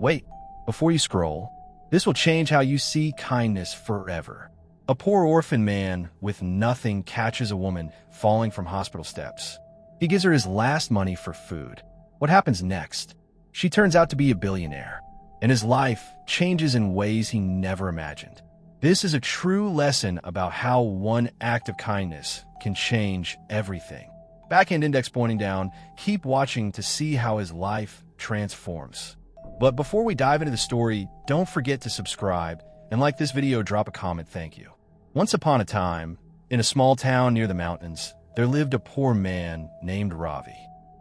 Wait, before you scroll, this will change how you see kindness forever. A poor orphan man with nothing catches a woman falling from hospital steps. He gives her his last money for food. What happens next? She turns out to be a billionaire, and his life changes in ways he never imagined. This is a true lesson about how one act of kindness can change everything. Backhand index pointing down, keep watching to see how his life transforms. But before we dive into the story, don't forget to subscribe and like this video, drop a comment, thank you. Once upon a time, in a small town near the mountains, there lived a poor man named Ravi.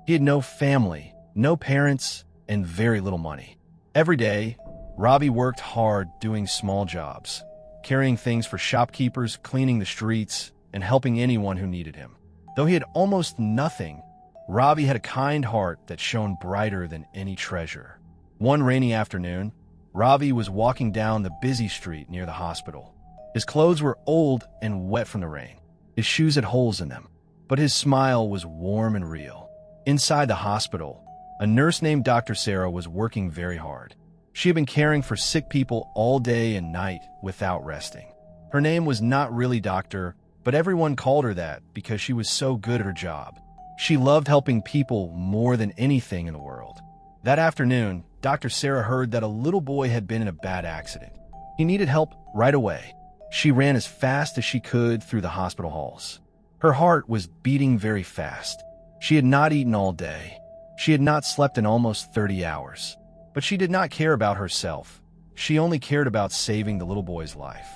He had no family, no parents, and very little money. Every day, Ravi worked hard doing small jobs, carrying things for shopkeepers, cleaning the streets, and helping anyone who needed him. Though he had almost nothing, Ravi had a kind heart that shone brighter than any treasure. One rainy afternoon, Ravi was walking down the busy street near the hospital. His clothes were old and wet from the rain. His shoes had holes in them, but his smile was warm and real. Inside the hospital, a nurse named Dr. Sarah was working very hard. She had been caring for sick people all day and night without resting. Her name was not really Doctor, but everyone called her that because she was so good at her job. She loved helping people more than anything in the world. That afternoon, Dr. Sarah heard that a little boy had been in a bad accident. He needed help right away. She ran as fast as she could through the hospital halls. Her heart was beating very fast. She had not eaten all day. She had not slept in almost 30 hours. But she did not care about herself. She only cared about saving the little boy's life.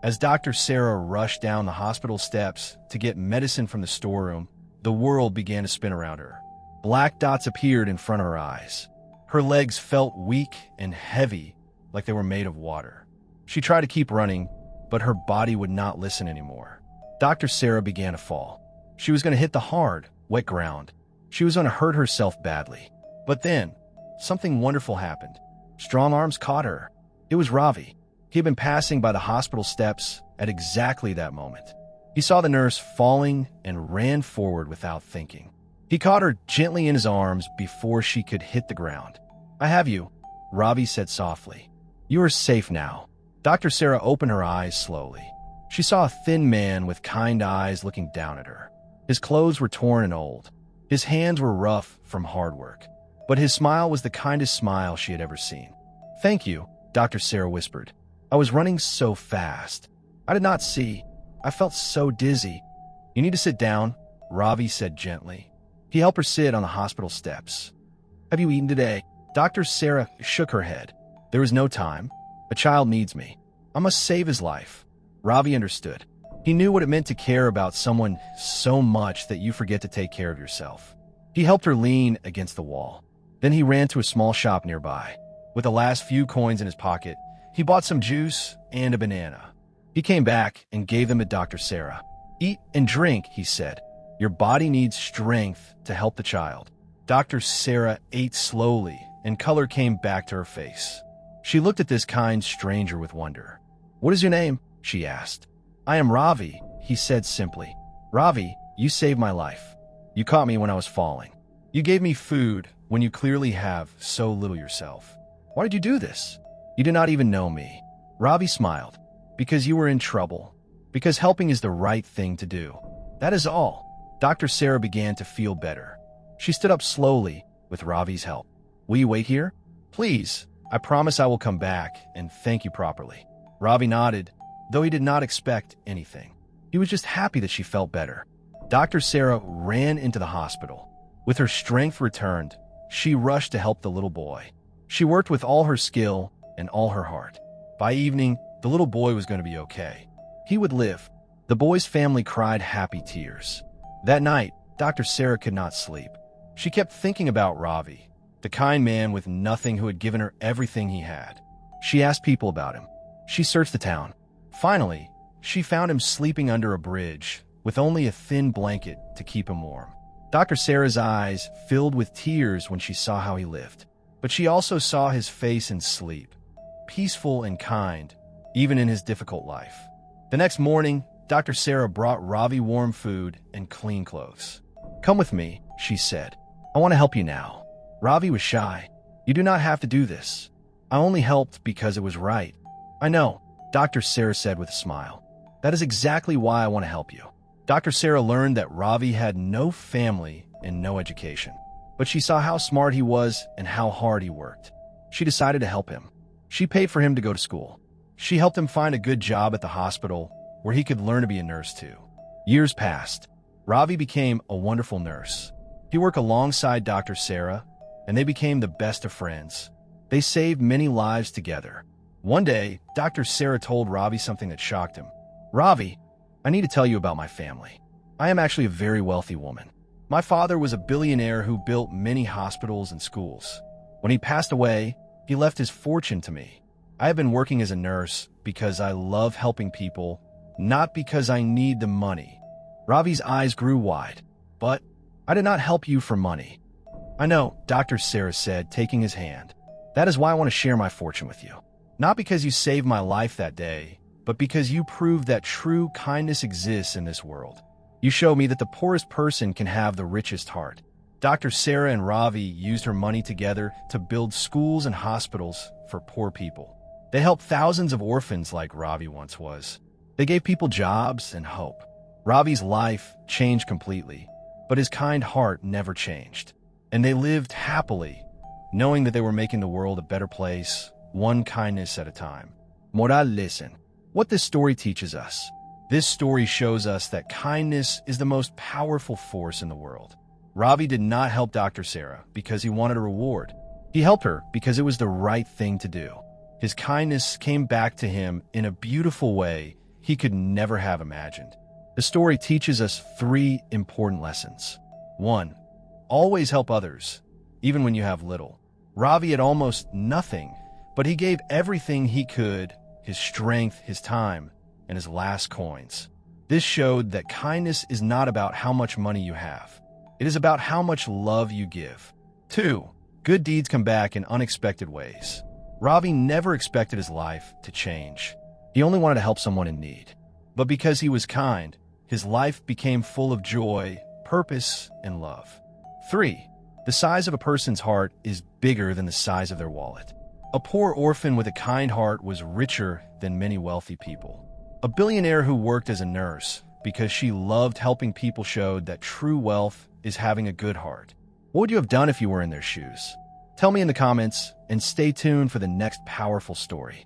As Dr. Sarah rushed down the hospital steps to get medicine from the storeroom, the world began to spin around her. Black dots appeared in front of her eyes. Her legs felt weak and heavy, like they were made of water. She tried to keep running, but her body would not listen anymore. Dr. Sarah began to fall. She was going to hit the hard, wet ground. She was going to hurt herself badly. But then, something wonderful happened. Strong arms caught her. It was Ravi. He had been passing by the hospital steps at exactly that moment. He saw the nurse falling and ran forward without thinking. He caught her gently in his arms before she could hit the ground. "I have you," Ravi said softly. "You are safe now." Dr. Sarah opened her eyes slowly. She saw a thin man with kind eyes looking down at her. His clothes were torn and old. His hands were rough from hard work. But his smile was the kindest smile she had ever seen. "Thank you," Dr. Sarah whispered. "I was running so fast. I did not see. I felt so dizzy." "You need to sit down," Ravi said gently. He helped her sit on the hospital steps. "Have you eaten today?" Dr. Sarah shook her head. "There is no time. A child needs me. I must save his life." Ravi understood. He knew what it meant to care about someone so much that you forget to take care of yourself. He helped her lean against the wall. Then he ran to a small shop nearby. With the last few coins in his pocket, he bought some juice and a banana. He came back and gave them to Dr. Sarah. "Eat and drink," he said. "Your body needs strength to help the child." Dr. Sarah ate slowly, and color came back to her face. She looked at this kind stranger with wonder. "What is your name?" she asked. "I am Ravi," he said simply. "Ravi, you saved my life. You caught me when I was falling. You gave me food when you clearly have so little yourself. Why did you do this? You do not even know me." Ravi smiled. "Because you were in trouble. Because helping is the right thing to do. That is all." Dr. Sarah began to feel better. She stood up slowly with Ravi's help. "Will you wait here? Please. I promise I will come back and thank you properly." Ravi nodded, though he did not expect anything. He was just happy that she felt better. Dr. Sarah ran into the hospital. With her strength returned, she rushed to help the little boy. She worked with all her skill and all her heart. By evening, the little boy was going to be okay. He would live. The boy's family cried happy tears. That night, Dr. Sarah could not sleep. She kept thinking about Ravi, the kind man with nothing who had given her everything he had. She asked people about him. She searched the town. Finally, she found him sleeping under a bridge with only a thin blanket to keep him warm. Dr. Sarah's eyes filled with tears when she saw how he lived. But she also saw his face in sleep, peaceful and kind, even in his difficult life. The next morning, Dr. Sarah brought Ravi warm food and clean clothes. "Come with me," she said. "I want to help you now." Ravi was shy. "You do not have to do this." I only helped because it was right. I know, Dr. Sarah said with a smile. That is exactly why I want to help you. Dr. Sarah learned that Ravi had no family and no education, but she saw how smart he was and how hard he worked. She decided to help him. She paid for him to go to school. She helped him find a good job at the hospital where he could learn to be a nurse too. Years passed. Ravi became a wonderful nurse. He worked alongside Dr. Sarah, and they became the best of friends. They saved many lives together. One day, Dr. Sarah told Ravi something that shocked him. Ravi, I need to tell you about my family. I am actually a very wealthy woman. My father was a billionaire who built many hospitals and schools. When he passed away, he left his fortune to me. I have been working as a nurse because I love helping people, not because I need the money. Ravi's eyes grew wide. But I did not help you for money. I know, Dr. Sarah said, taking his hand. That is why I want to share my fortune with you. Not because you saved my life that day, but because you proved that true kindness exists in this world. You show me that the poorest person can have the richest heart. Dr. Sarah and Ravi used her money together to build schools and hospitals for poor people. They helped thousands of orphans like Ravi once was. They gave people jobs and hope. Ravi's life changed completely, but his kind heart never changed. And they lived happily, knowing that they were making the world a better place, one kindness at a time. Moral lesson. What this story teaches us. This story shows us that kindness is the most powerful force in the world. Ravi did not help Dr. Sarah because he wanted a reward. He helped her because it was the right thing to do. His kindness came back to him in a beautiful way he could never have imagined. The story teaches us 3 important lessons. 1. Always help others, even when you have little. Ravi had almost nothing, but he gave everything he could, his strength, his time, and his last coins. This showed that kindness is not about how much money you have. It is about how much love you give. 2. Good deeds come back in unexpected ways. Ravi never expected his life to change. He only wanted to help someone in need. But because he was kind, his life became full of joy, purpose, and love. 3. The size of a person's heart is bigger than the size of their wallet. A poor orphan with a kind heart was richer than many wealthy people. A billionaire who worked as a nurse because she loved helping people showed that true wealth is having a good heart. What would you have done if you were in their shoes? Tell me in the comments, and stay tuned for the next powerful story.